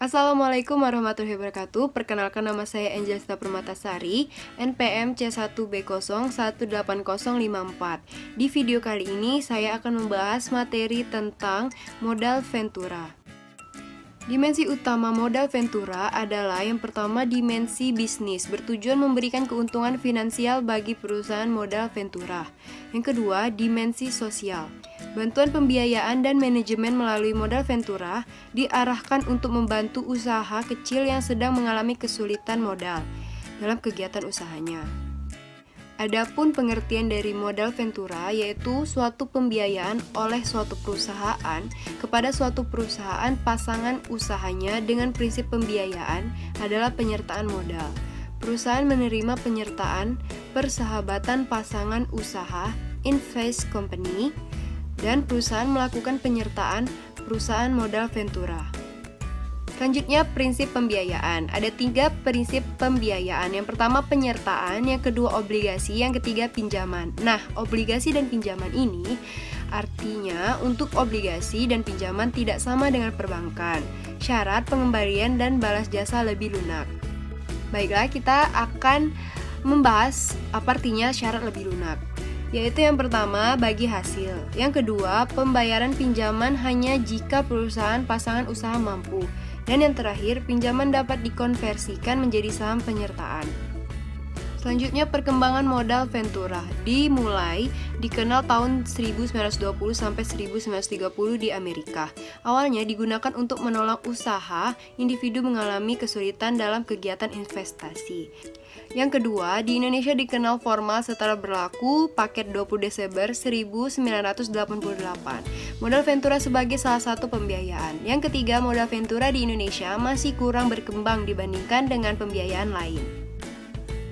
Assalamualaikum warahmatullahi wabarakatuh. Perkenalkan, nama saya Angelista Permatasari, NPM C1B018054. Di video kali ini saya akan membahas materi tentang modal ventura. Dimensi utama modal ventura adalah yang pertama, dimensi bisnis, bertujuan memberikan keuntungan finansial bagi perusahaan modal ventura. Yang kedua, dimensi sosial. Bantuan pembiayaan dan manajemen melalui modal ventura diarahkan untuk membantu usaha kecil yang sedang mengalami kesulitan modal dalam kegiatan usahanya. Adapun pengertian dari modal ventura yaitu suatu pembiayaan oleh suatu perusahaan kepada suatu perusahaan pasangan usahanya dengan prinsip pembiayaan adalah penyertaan modal. Perusahaan menerima penyertaan persahabatan pasangan usaha, invest company, dan perusahaan melakukan penyertaan perusahaan modal ventura. Selanjutnya, prinsip pembiayaan. Ada 3 prinsip pembiayaan. Yang pertama penyertaan, yang kedua obligasi, yang ketiga pinjaman. Nah, obligasi dan pinjaman ini artinya untuk obligasi dan pinjaman tidak sama dengan perbankan. Syarat pengembalian dan balas jasa lebih lunak. Baiklah, kita akan membahas apa artinya syarat lebih lunak. Yaitu yang pertama, bagi hasil. Yang kedua, pembayaran pinjaman hanya jika perusahaan pasangan usaha mampu. Dan yang terakhir, pinjaman dapat dikonversikan menjadi saham penyertaan. Selanjutnya, perkembangan modal ventura dimulai dikenal tahun 1920 sampai 1930 di Amerika. Awalnya digunakan untuk menolong usaha individu mengalami kesulitan dalam kegiatan investasi. Yang kedua, di Indonesia dikenal formal setelah berlaku paket 20 Desember 1988. Modal ventura sebagai salah satu pembiayaan. Yang ketiga, modal ventura di Indonesia masih kurang berkembang dibandingkan dengan pembiayaan lain.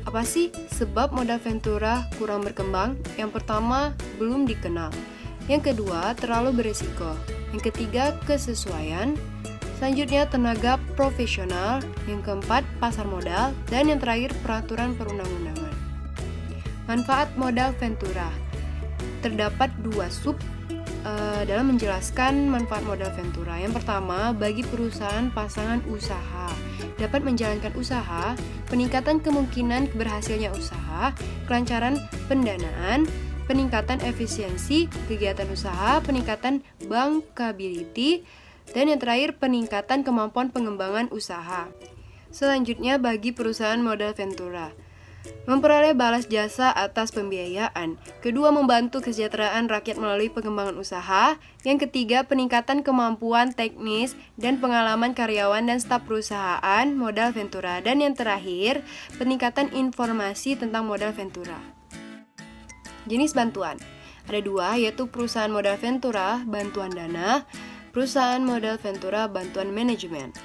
Apa sih sebab modal ventura kurang berkembang? Yang pertama, belum dikenal. Yang kedua, terlalu berisiko. Yang ketiga, kesesuaian. Selanjutnya, tenaga profesional. Yang keempat, pasar modal. Dan yang terakhir, peraturan perundang-undangan. Manfaat modal ventura. Terdapat 2 sub dalam menjelaskan manfaat modal ventura. Yang pertama, bagi perusahaan pasangan usaha dapat menjalankan usaha, peningkatan kemungkinan berhasilnya usaha, kelancaran pendanaan, peningkatan efisiensi kegiatan usaha, peningkatan bankability, dan yang terakhir, peningkatan kemampuan pengembangan usaha. Selanjutnya, bagi perusahaan modal ventura, memperoleh balas jasa atas pembiayaan. Kedua, membantu kesejahteraan rakyat melalui pengembangan usaha. Yang ketiga, peningkatan kemampuan teknis dan pengalaman karyawan dan staf perusahaan modal ventura. Dan yang terakhir, peningkatan informasi tentang modal ventura. Jenis bantuan. Ada 2, yaitu perusahaan modal ventura, bantuan dana, perusahaan modal ventura, bantuan manajemen.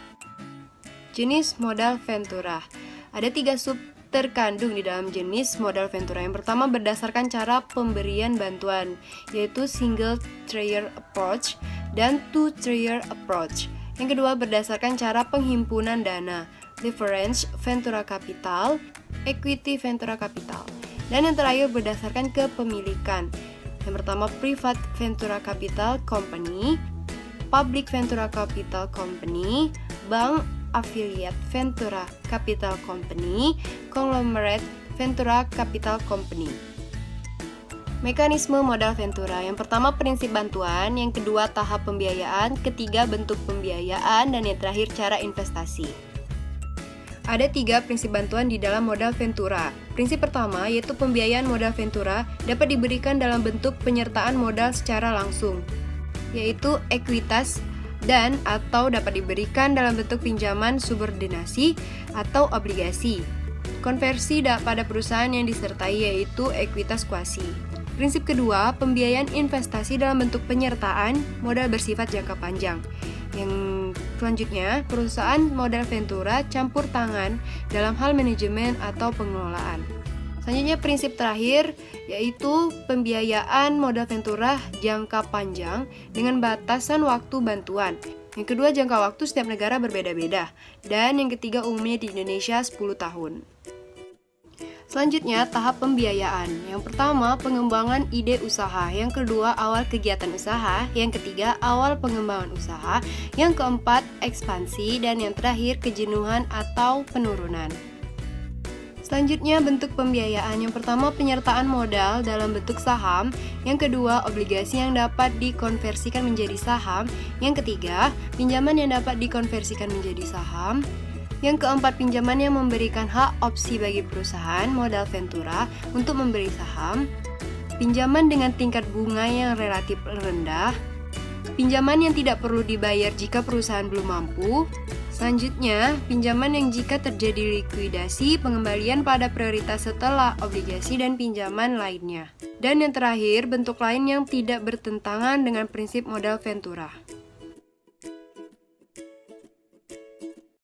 Jenis modal ventura. Ada 3 sub terkandung di dalam jenis modal ventura. Yang pertama, berdasarkan cara pemberian bantuan, yaitu single tier approach dan two tier approach. Yang kedua, berdasarkan cara penghimpunan dana, leverage ventura capital, equity ventura capital. Dan yang terakhir, berdasarkan kepemilikan. Yang pertama, private ventura capital company, public ventura capital company, bank affiliate ventura capital company, conglomerate ventura capital company. Mekanisme modal ventura. Yang pertama, prinsip bantuan, yang kedua, tahap pembiayaan, ketiga, bentuk pembiayaan, dan yang terakhir, cara investasi. Ada 3 prinsip bantuan di dalam modal ventura. Prinsip pertama, yaitu pembiayaan modal ventura dapat diberikan dalam bentuk penyertaan modal secara langsung, yaitu ekuitas, dan atau dapat diberikan dalam bentuk pinjaman subordinasi atau obligasi. Konversi pada perusahaan yang disertai yaitu ekuitas kuasi. Prinsip kedua, pembiayaan investasi dalam bentuk penyertaan modal bersifat jangka panjang. Yang selanjutnya, perusahaan modal ventura campur tangan dalam hal manajemen atau pengelolaan. Selanjutnya, prinsip terakhir yaitu pembiayaan modal ventura jangka panjang dengan batasan waktu bantuan. Yang kedua, jangka waktu setiap negara berbeda-beda. Dan yang ketiga, umumnya di Indonesia 10 tahun. Selanjutnya, tahap pembiayaan. Yang pertama, pengembangan ide usaha. Yang kedua, awal kegiatan usaha. Yang ketiga, awal pengembangan usaha. Yang keempat, ekspansi. Dan yang terakhir, kejenuhan atau penurunan. Selanjutnya, bentuk pembiayaan. Yang pertama, penyertaan modal dalam bentuk saham. Yang kedua, obligasi yang dapat dikonversikan menjadi saham. Yang ketiga, pinjaman yang dapat dikonversikan menjadi saham. Yang keempat, pinjaman yang memberikan hak opsi bagi perusahaan modal ventura untuk memberi saham. Pinjaman dengan tingkat bunga yang relatif rendah. Pinjaman yang tidak perlu dibayar jika perusahaan belum mampu. Selanjutnya, pinjaman yang jika terjadi likuidasi, pengembalian pada prioritas setelah obligasi dan pinjaman lainnya. Dan yang terakhir, bentuk lain yang tidak bertentangan dengan prinsip modal ventura.